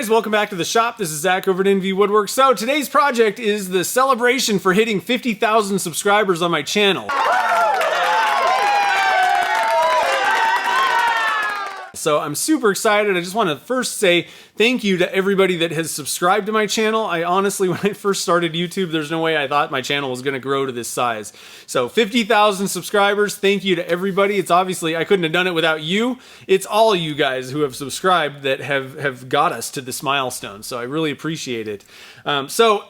guys, welcome back to the shop. This is Zach over at NV Woodworks. So today's project is the celebration for hitting 50,000 subscribers on my channel. So I'm super excited. I just want to first say thank you to everybody that has subscribed to my channel. I honestly, when I first started YouTube, there's no way I thought my channel was going to grow to this size. So 50,000 subscribers, thank you to everybody. It's obviously, I couldn't have done it without you. It's all you guys who have subscribed that have got us to this milestone. So I really appreciate it. So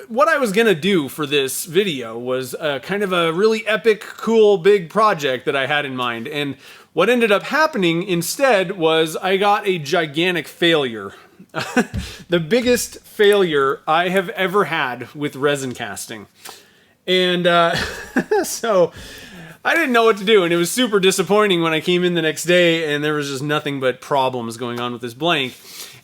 what I was going to do for this video was kind of a really epic, cool, big project that I had in mind. And what ended up happening instead was I got a gigantic failure. The biggest failure I have ever had with resin casting. And so I didn't know what to do, and it was super disappointing when I came in the next day and there was just nothing but problems going on with this blank.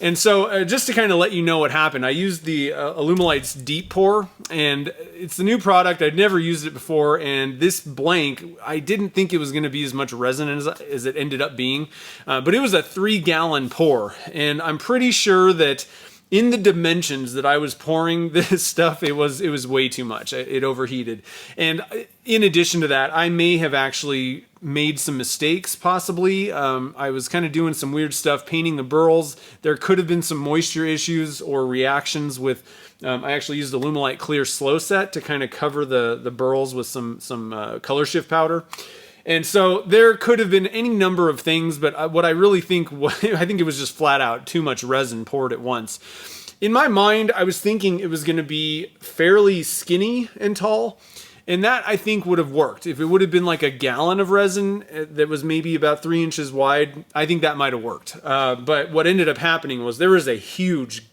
And so just to kind of let you know what happened, I used the Alumilite's Deep Pour, and it's the new product. I'd never used it before, and this blank, I didn't think it was going to be as much resin as it ended up being, but it was a 3-gallon pour, and I'm pretty sure that in the dimensions that I was pouring this stuff, it was way too much. It overheated. And in addition to that, I may have actually made some mistakes, possibly. I was kind of doing some weird stuff, painting the burls. There could have been some moisture issues or reactions with, I actually used Alumilite Clear Slow Set to kind of cover the burls with some color shift powder. And so there could have been any number of things, but what I really think, I think it was just flat out too much resin poured at once. In my mind, I was thinking it was going to be fairly skinny and tall, and that I think would have worked. If it would have been like a gallon of resin that was maybe about 3 inches wide, I think that might have worked. But what ended up happening was there was a huge,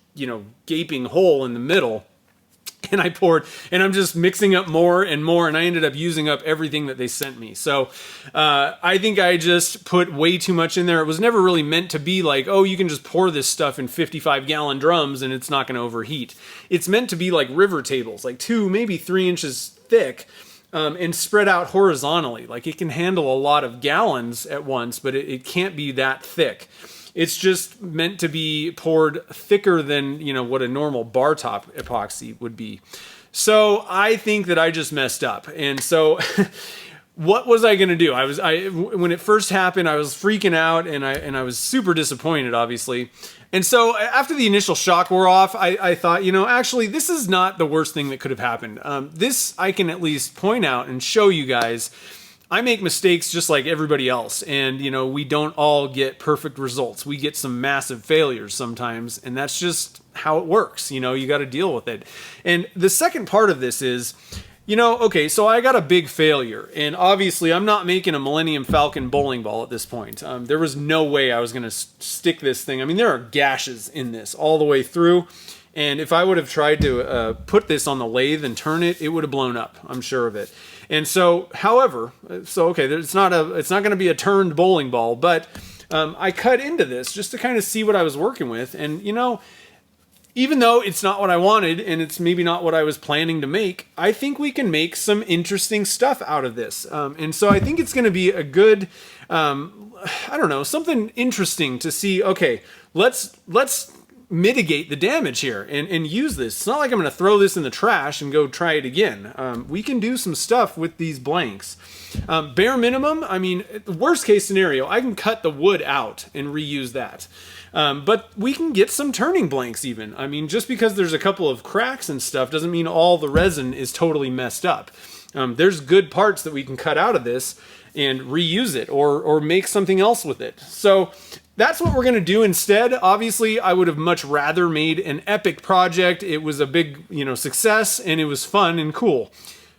gaping hole in the middle. And I poured, and I'm just mixing up more and more, and I ended up using up everything that they sent me. So I think I just put way too much in there. It was never really meant to be like, oh, you can just pour this stuff in 55-gallon drums and it's not going to overheat. It's meant to be like river tables, like 2, maybe 3 inches thick, and spread out horizontally. Like it can handle a lot of gallons at once, but it can't be that thick. It's just meant to be poured thicker than, what a normal bar top epoxy would be. So I think that I just messed up. And so what was I going to do? When it first happened, I was freaking out, and I was super disappointed, obviously. And so after the initial shock wore off, I thought, actually, this is not the worst thing that could have happened. This I can at least point out and show you guys. I make mistakes just like everybody else, and we don't all get perfect results. We get some massive failures sometimes, and that's just how it works. You got to deal with it. And the second part of this is, okay, so I got a big failure, and obviously I'm not making a Millennium Falcon bowling ball at this point. There was no way I was going to stick this thing. I mean, there are gashes in this all the way through. And if I would have tried to put this on the lathe and turn it, it would have blown up. I'm sure of it. And so, however, okay, it's not going to be a turned bowling ball, but I cut into this just to kind of see what I was working with. And even though it's not what I wanted and it's maybe not what I was planning to make, I think we can make some interesting stuff out of this. And so I think it's going to be a good, I don't know, something interesting to see. Okay, let's mitigate the damage here and use this. It's not like I'm going to throw this in the trash and go try it again. We can do some stuff with these blanks. Bare minimum, I mean, worst case scenario, I can cut the wood out and reuse that. But we can get some turning blanks even. I mean, just because there's a couple of cracks and stuff doesn't mean all the resin is totally messed up. There's good parts that we can cut out of this and reuse it or make something else with it. So that's what we're going to do instead. Obviously, I would have much rather made an epic project. It was a big, success, and it was fun and cool.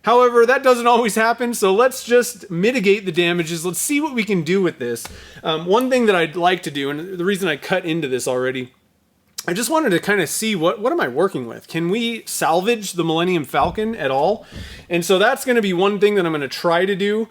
However, that doesn't always happen, so let's just mitigate the damages. Let's see what we can do with this. One thing that I'd like to do, and the reason I cut into this already, I just wanted to kind of see what am I working with? Can we salvage the Millennium Falcon at all? And so that's going to be one thing that I'm going to try to do.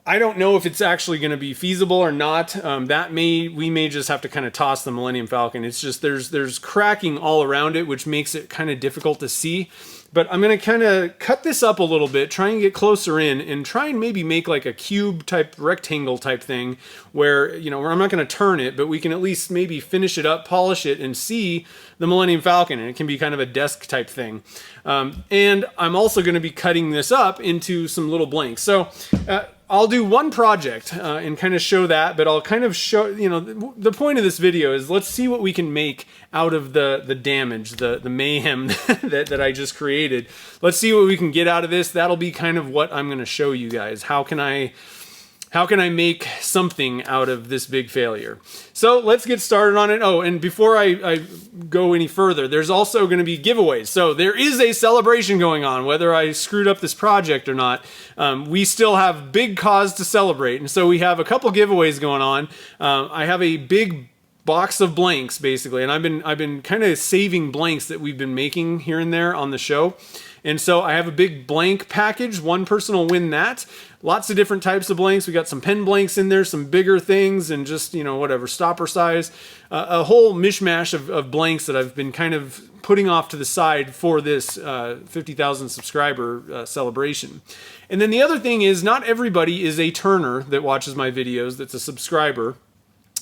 I don't know if it's actually going to be feasible or not. We may just have to kind of toss the Millennium Falcon. It's just there's cracking all around it, which makes it kind of difficult to see. But I'm going to kind of cut this up a little bit, try and get closer in, and try and maybe make like a cube type, rectangle type thing where, you know, where I'm not going to turn it, but we can at least maybe finish it up, polish it, and see the Millennium Falcon, and it can be kind of a desk type thing. And I'm also going to be cutting this up into some little blanks. So I'll do one project and kind of show that, but I'll kind of show, you know, the point of this video is let's see what we can make out of the damage, the mayhem that I just created. Let's see what we can get out of this. That'll be kind of what I'm going to show you guys. How can I make something out of this big failure? So let's get started on it. Oh, and before I go any further, there's also going to be giveaways. So there is a celebration going on, whether I screwed up this project or not. We still have big cause to celebrate. And so we have a couple giveaways going on. I have a big box of blanks basically, and I've been kind of saving blanks that we've been making here and there on the show. And so I have a big blank package. One person will win that. Lots of different types of blanks. We got some pen blanks in there, some bigger things, and just, you know, whatever, stopper size. A whole mishmash of blanks that I've been kind of putting off to the side for this 50,000 subscriber celebration. And then the other thing is, not everybody is a turner that watches my videos that's a subscriber.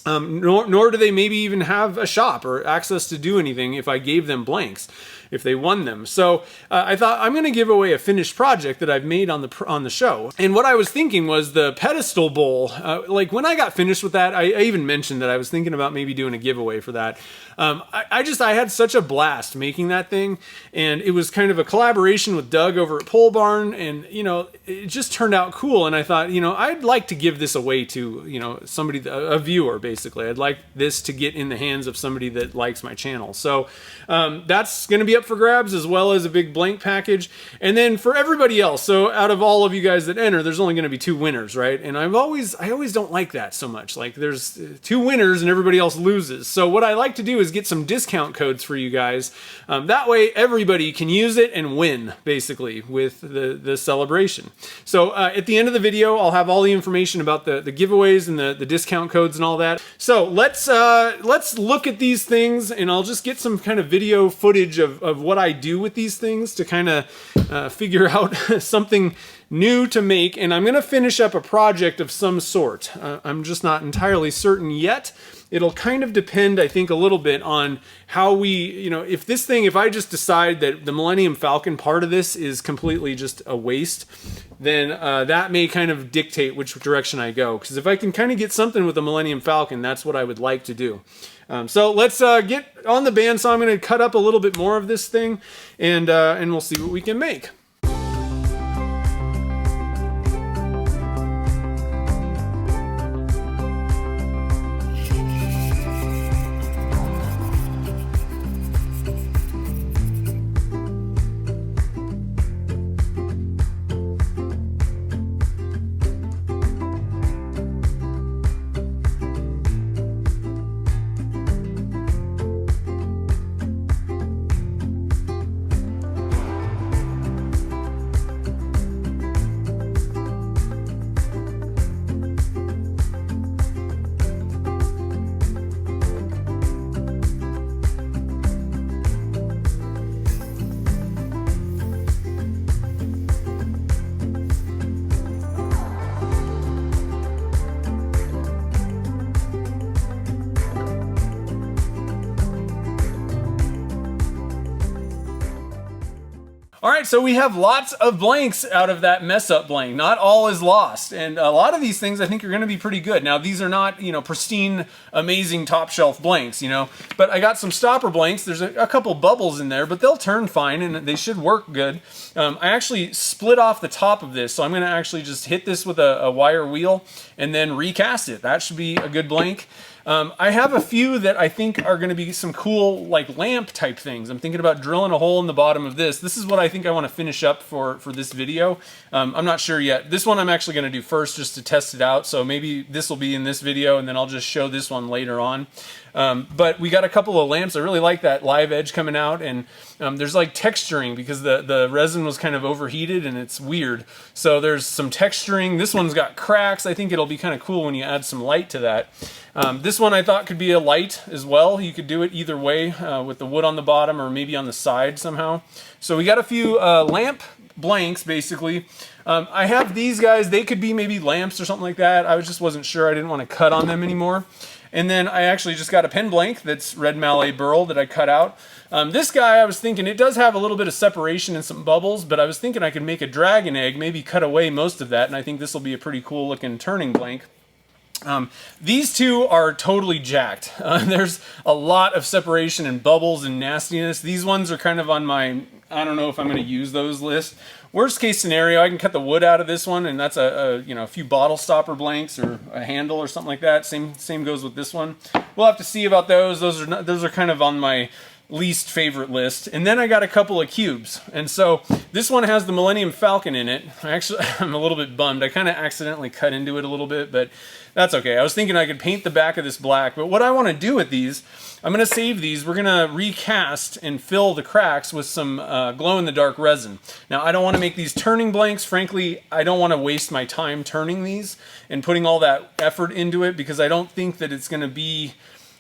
Nor do they maybe even have a shop or access to do anything if I gave them blanks, if they won them. So I thought I'm going to give away a finished project that I've made on the show. And what I was thinking was the pedestal bowl. Like when I got finished with that, I even mentioned that I was thinking about maybe doing a giveaway for that. I had such a blast making that thing, and it was kind of a collaboration with Doug over at Pole Barn, and you know, it just turned out cool. And I thought, you know, I'd like to give this away to, you know, somebody, a viewer basically. I'd like this to get in the hands of somebody that likes my channel. So that's going to be up for grabs, as well as a big blank package. And then for everybody else, so out of all of you guys that enter, there's only going to be 2 winners, right? And I always don't like that so much. Like there's 2 winners and everybody else loses. So what I like to do is get some discount codes for you guys. That way everybody can use it and win basically with the celebration. So at the end of the video, I'll have all the information about the giveaways and the discount codes and all that. So let's look at these things, and I'll just get some kind of video footage of what I do with these things to kind of figure out something new to make. And I'm going to finish up a project of some sort. I'm just not entirely certain yet. It'll kind of depend, I think, a little bit on how we, you know, if I just decide that the Millennium Falcon part of this is completely just a waste, then that may kind of dictate which direction I go. Because if I can kind of get something with the Millennium Falcon, that's what I would like to do. So let's get on the bandsaw. I'm going to cut up a little bit more of this thing, and we'll see what we can make. All right, so we have lots of blanks out of that mess up blank. Not all is lost. And a lot of these things I think are going to be pretty good. Now, these are not, you know, pristine, amazing top shelf blanks, you know, but I got some stopper blanks. There's a couple bubbles in there, but they'll turn fine and they should work good. I actually split off the top of this, so I'm going to actually just hit this with a wire wheel and then recast it. That should be a good blank. I have a few that I think are going to be some cool like lamp type things. I'm thinking about drilling a hole in the bottom of this. This is what I think I want to finish up for this video. I'm not sure yet. This one I'm actually going to do first just to test it out. So maybe this will be in this video and then I'll just show this one later on. But we got a couple of lamps. I really like that live edge coming out, and there's like texturing because the resin was kind of overheated and it's weird. So there's some texturing. This one's got cracks. I think it'll be kind of cool when you add some light to that. This one I thought could be a light as well. You could do it either way with the wood on the bottom or maybe on the side somehow. So we got a few lamp blanks basically. I have these guys. They could be maybe lamps or something like that. I just wasn't sure. I didn't want to cut on them anymore. And then I actually just got a pen blank that's red mallee burl that I cut out. This guy, I was thinking, it does have a little bit of separation and some bubbles, but I was thinking I could make a dragon egg, maybe cut away most of that, and I think this will be a pretty cool looking turning blank. These two are totally jacked. There's a lot of separation and bubbles and nastiness. These ones are kind of on my, I don't know if I'm going to use those list. Worst case scenario, I can cut the wood out of this one, and that's a few bottle stopper blanks or a handle or something like that. Same goes with this one. We'll have to see about those. Those are kind of on my least favorite list. And then I got a couple of cubes. And so this one has the Millennium Falcon in it. I'm a little bit bummed. I kind of accidentally cut into it a little bit, but that's okay. I was thinking I could paint the back of this black, but what I want to do with these, I'm going to save these. We're going to recast and fill the cracks with some glow-in-the-dark resin. Now, I don't want to make these turning blanks. Frankly, I don't want to waste my time turning these and putting all that effort into it because I don't think that it's going to be,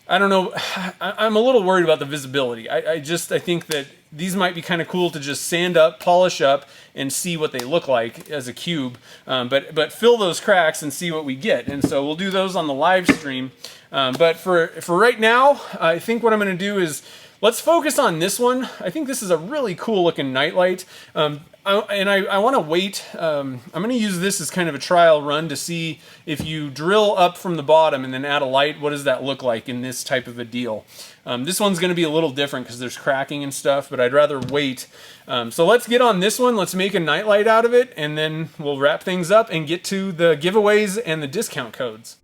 I don't know, I'm a little worried about the visibility. I think that these might be kind of cool to just sand up, polish up, and see what they look like as a cube. But fill those cracks and see what we get. And so we'll do those on the live stream. But for right now, I think what I'm going to do is let's focus on this one. I think this is a really cool looking nightlight. I want to wait. I'm going to use this as kind of a trial run to see if you drill up from the bottom and then add a light, what does that look like in this type of a deal. This one's going to be a little different because there's cracking and stuff, but I'd rather wait. So let's get on this one. Let's make a nightlight out of it, and then we'll wrap things up and get to the giveaways and the discount codes.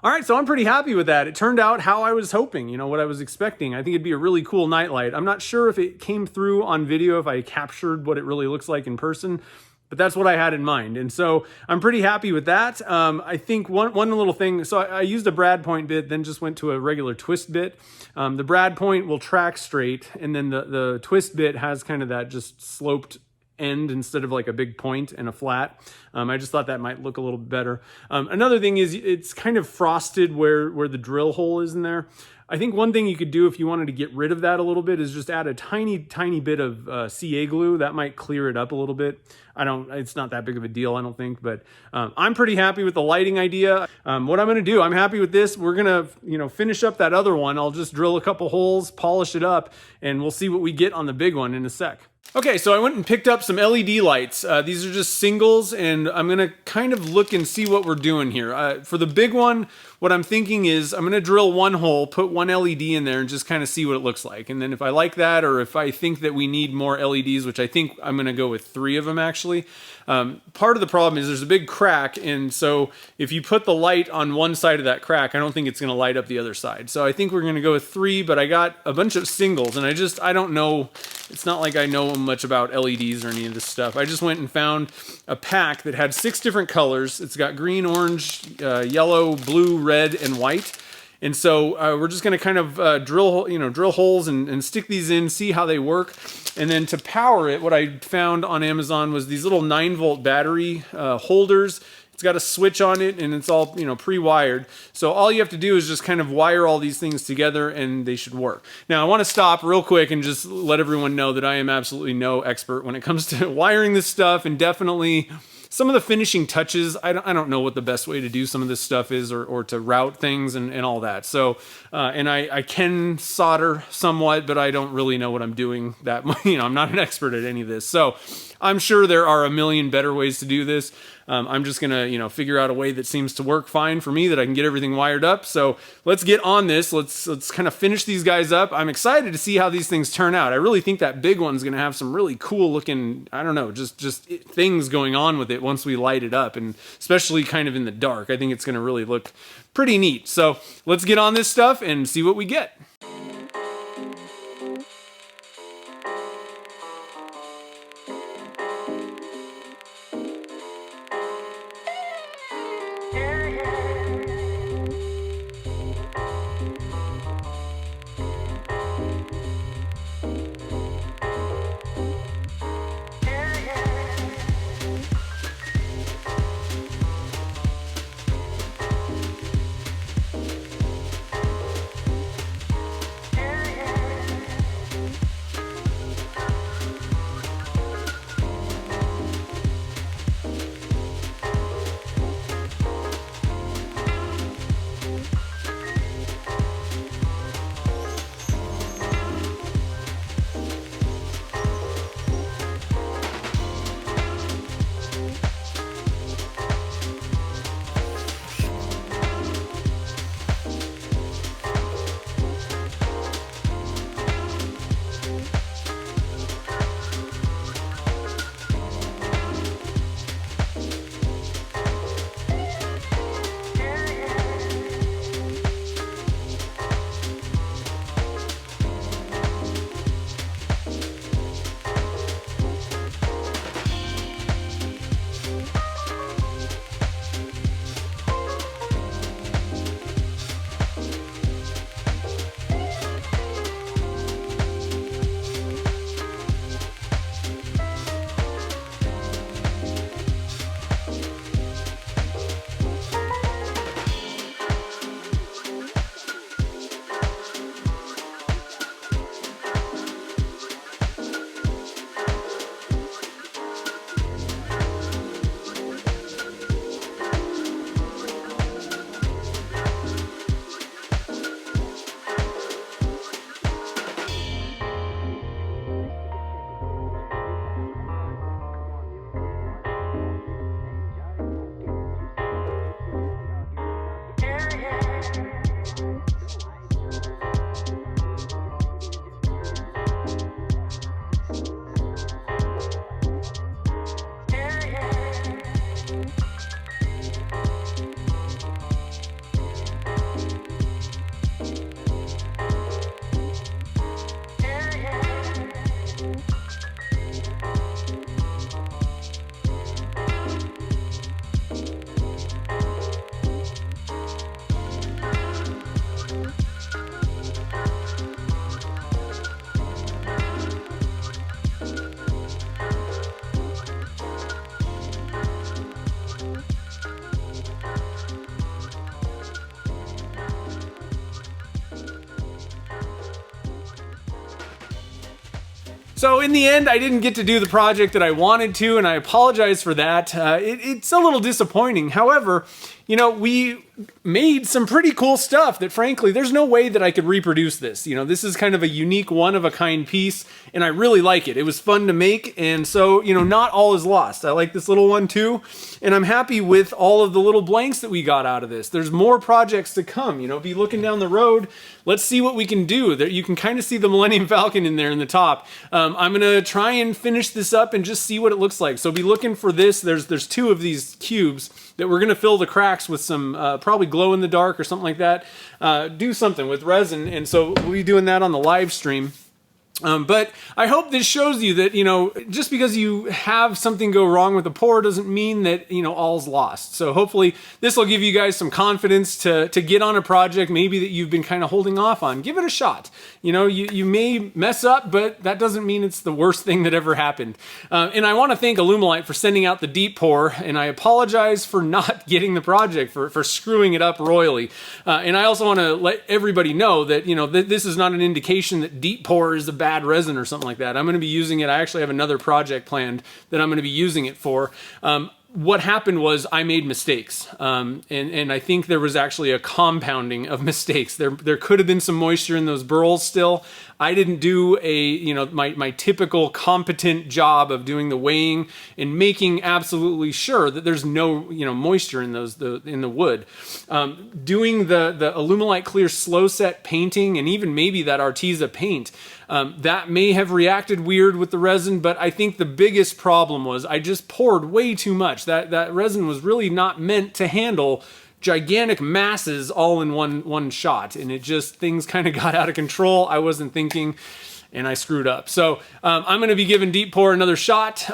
All right, so I'm pretty happy with that. It turned out how I was hoping, what I was expecting. I think it'd be a really cool nightlight. I'm not sure if it came through on video, if I captured what it really looks like in person, but that's what I had in mind. And so I'm pretty happy with that. I think one little thing, so I used a brad point bit, then just went to a regular twist bit. The brad point will track straight, and then the twist bit has kind of that just sloped end instead of like a big point and a flat. I just thought that might look a little better. Another thing is it's kind of frosted where the drill hole is in there. I think one thing you could do if you wanted to get rid of that a little bit is just add a tiny bit of CA glue. That might clear it up a little bit. It's not that big of a deal, I don't think, but I'm pretty happy with the lighting idea. What I'm gonna do, I'm happy with this. We're gonna, finish up that other one. I'll just drill a couple holes, polish it up, and we'll see what we get on the big one in a sec. Okay, so I went and picked up some LED lights. These are just singles, and I'm gonna kind of look and see what we're doing here. For the big one, what I'm thinking is I'm gonna drill one hole, put one LED in there, and just kind of see what it looks like. And then if I like that, or if I think that we need more LEDs, which I think I'm gonna go with 3 of them actually. Part of the problem is there's a big crack, and so if you put the light on one side of that crack, I don't think it's gonna light up the other side. So I think we're gonna go with 3, but I got a bunch of singles, and I don't know, it's not like I know much about LEDs or any of this stuff. I just went and found a pack that had 6 different colors. It's got green, orange, yellow, blue, red, and white. And so we're just gonna kind of drill holes and stick these in, see how they work. And then to power it, what I found on Amazon was these little 9-volt battery holders. It's got a switch on it, and it's all, pre-wired. So all you have to do is just kind of wire all these things together, and they should work. Now I want to stop real quick and just let everyone know that I am absolutely no expert when it comes to wiring this stuff, and definitely some of the finishing touches, I don't know what the best way to do some of this stuff is, or to route things and all that. So, and I can solder somewhat, but I don't really know what I'm doing that much. I'm not an expert at any of this. So I'm sure there are a million better ways to do this. I'm just gonna, figure out a way that seems to work fine for me, that I can get everything wired up. So let's get on this. Let's kind of finish these guys up. I'm excited to see how these things turn out. I really think that big one's gonna have some really cool looking, I don't know, just things going on with it once we light it up, and especially kind of in the dark. I think it's gonna really look pretty neat. So let's get on this stuff and see what we get. So in the end, I didn't get to do the project that I wanted to, and I apologize for that. It's a little disappointing. However, you know, we made some pretty cool stuff that frankly, there's no way that I could reproduce this. You know, this is kind of a unique one-of-a-kind piece, and I really like it. It was fun to make, and so, you know, not all is lost. I like this little one too, and I'm happy with all of the little blanks that we got out of this. There's more projects to come, you know, be looking down the road. Let's see what we can do. There, you can kind of see the Millennium Falcon in there in the top. I'm gonna try and finish this up and just see what it looks like. So be looking for this. There's two of these cubes that we're gonna fill the cracks with some probably glow in the dark or something like that. Do something with resin, and so we'll be doing that on the live stream. But I hope this shows you that, you know, just because you have something go wrong with the pour doesn't mean that, you know, all's lost. So hopefully this will give you guys some confidence to get on a project maybe that you've been kind of holding off on. Give it a shot. You know, you may mess up, but that doesn't mean it's the worst thing that ever happened. And I want to thank Alumilite for sending out the deep pour, and I apologize for not getting the project, for screwing it up royally. And I also want to let everybody know that, you know, this is not an indication that deep pour is a bad resin or something like that. I'm going to be using it. I actually have another project planned that I'm going to be using it for. What happened was I made mistakes, and I think there was actually a compounding of mistakes. There could have been some moisture in those burls still. I didn't do my typical competent job of doing the weighing and making absolutely sure that there's no moisture in in the wood. Doing the Alumilite Clear slow set painting, and even maybe that Arteza paint, that may have reacted weird with the resin, but I think the biggest problem was I just poured way too much. That resin was really not meant to handle gigantic masses all in one shot, and it just, things kind of got out of control. I wasn't thinking, and I screwed up. So I'm going to be giving deep pour another shot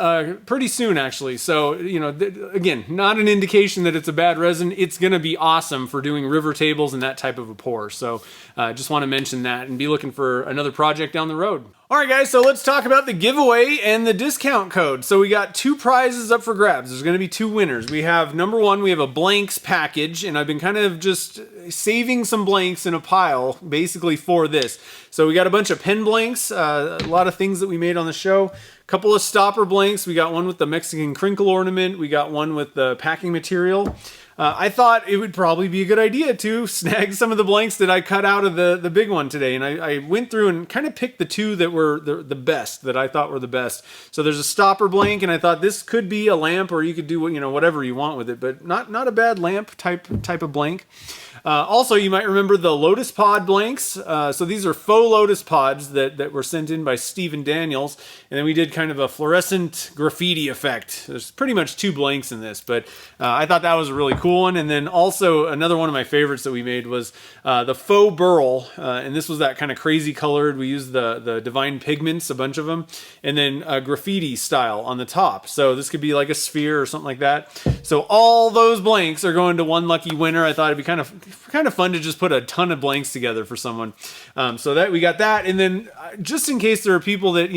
pretty soon, actually. So, you know, again, not an indication that it's a bad resin. It's going to be awesome for doing river tables and that type of a pour. So just want to mention that and be looking for another project down the road. All right, guys, so let's talk about the giveaway and the discount code. So we got two prizes up for grabs. There's going to be two winners. We have, number one, we have a blanks package, and I've been kind of just saving some blanks in a pile basically for this. So we got a bunch of pen blanks, a lot of things that we made on the show. A couple of stopper blanks. We got one with the Mexican crinkle ornament. We got one with the packing material. I thought it would probably be a good idea to snag some of the blanks that I cut out of the big one today. And I went through and kind of picked the two that were the best, that I thought were the best. So there's a stopper blank, and I thought this could be a lamp, or you could do whatever you want with it, but not a bad lamp type of blank. Also, you might remember the Lotus Pod blanks. So these are faux Lotus Pods that were sent in by Stephen Daniels. And then we did kind of a fluorescent graffiti effect. There's pretty much two blanks in this, but I thought that was a really cool one. And then also another one of my favorites that we made was the faux burl. And this was that kind of crazy colored. We used the Divine Pigments, a bunch of them. And then graffiti style on the top. So this could be like a sphere or something like that. So all those blanks are going to one lucky winner. I thought it'd be kind of fun to just put a ton of blanks together for someone. So that we got that. And then just in case there are people that,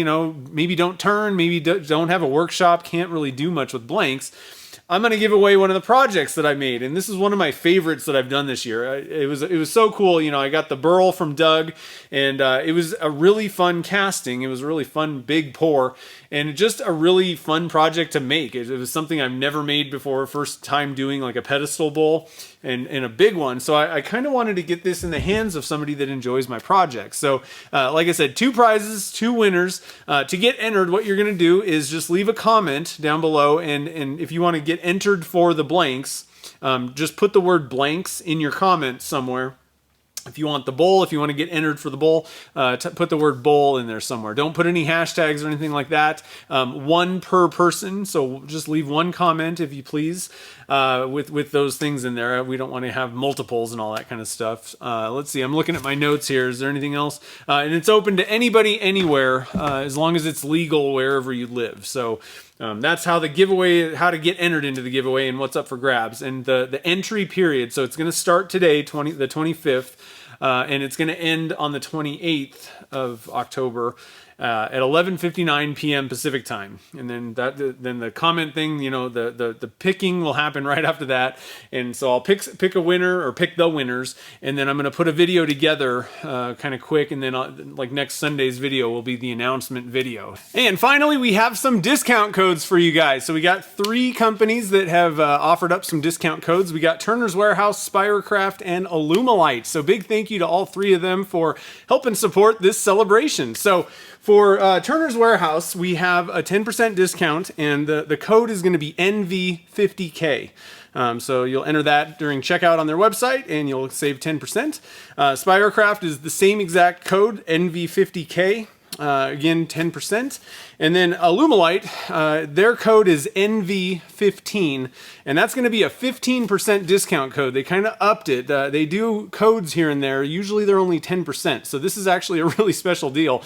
maybe don't turn, maybe don't have a workshop, can't really do much with blanks, I'm going to give away one of the projects that I made. And this is one of my favorites that I've done this year. It was so cool. I got the burl from Doug, and it was a really fun casting. It was a really fun big pour, and just a really fun project to make. It was something I've never made before. First time doing like a pedestal bowl and a big one. So I kind of wanted to get this in the hands of somebody that enjoys my project. So like I said, two prizes, two winners. To get entered, what you're going to do is just leave a comment down below, and if you want to get entered for the blanks, just put the word blanks in your comment somewhere. If you want the bowl, if you want to get entered for the bowl, put the word bowl in there somewhere. Don't put any hashtags or anything like that. One per person, so just leave one comment if you please, with those things in there. We don't want to have multiples and all that kind of stuff. Let's see, I'm looking at my notes here. Is there anything else? And it's open to anybody, anywhere, as long as it's legal wherever you live. So that's how the giveaway, how to get entered into the giveaway and what's up for grabs. And the entry period, so it's going to start today, the 25th. and it's going to end on the 28th of October. At 11:59 p.m. Pacific time, and then the comment thing, you know, the picking will happen right after that, and so I'll pick a winner or pick the winners, and then I'm gonna put a video together, kind of quick, and then like next Sunday's video will be the announcement video. And finally, we have some discount codes for you guys. So we got 3 companies that have offered up some discount codes. We got Turner's Warehouse, Spirocraft, and Alumilite. So big thank you to all 3 of them for helping support this celebration. So for Turner's Warehouse, we have a 10% discount, and the code is going to be NV50K. So you'll enter that during checkout on their website, and you'll save 10%. Spirocraft is the same exact code, NV50K. Again, 10%. And then Alumilite, their code is NV15, and that's going to be a 15% discount code. They kind of upped it. They do codes here and there. Usually they're only 10%. So this is actually a really special deal.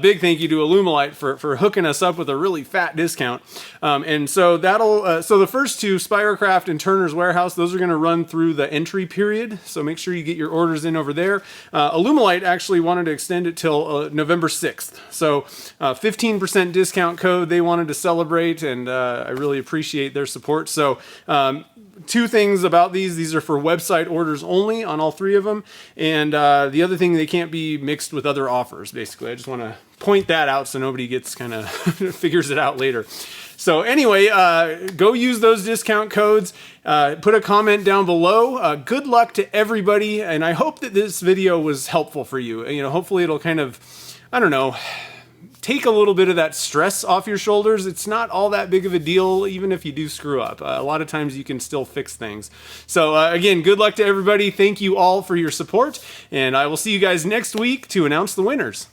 Big thank you to Alumilite for hooking us up with a really fat discount. And so that'll, so the first 2, Spirocraft and Turner's Warehouse, those are going to run through the entry period. So make sure you get your orders in over there. Alumilite actually wanted to extend it till November 6th. So 15% discount code they wanted to celebrate, and I really appreciate their support. So 2 things about these are for website orders only on all 3 of them, and the other thing, they can't be mixed with other offers. Basically, I just want to point that out so nobody gets kind of figures it out later. So anyway, go use those discount codes. Put a comment down below. Good luck to everybody, and I hope that this video was helpful for you. You know, hopefully it'll kind of, I don't know, take a little bit of that stress off your shoulders. It's not all that big of a deal, even if you do screw up. A lot of times you can still fix things. So again, good luck to everybody. Thank you all for your support, and I will see you guys next week to announce the winners.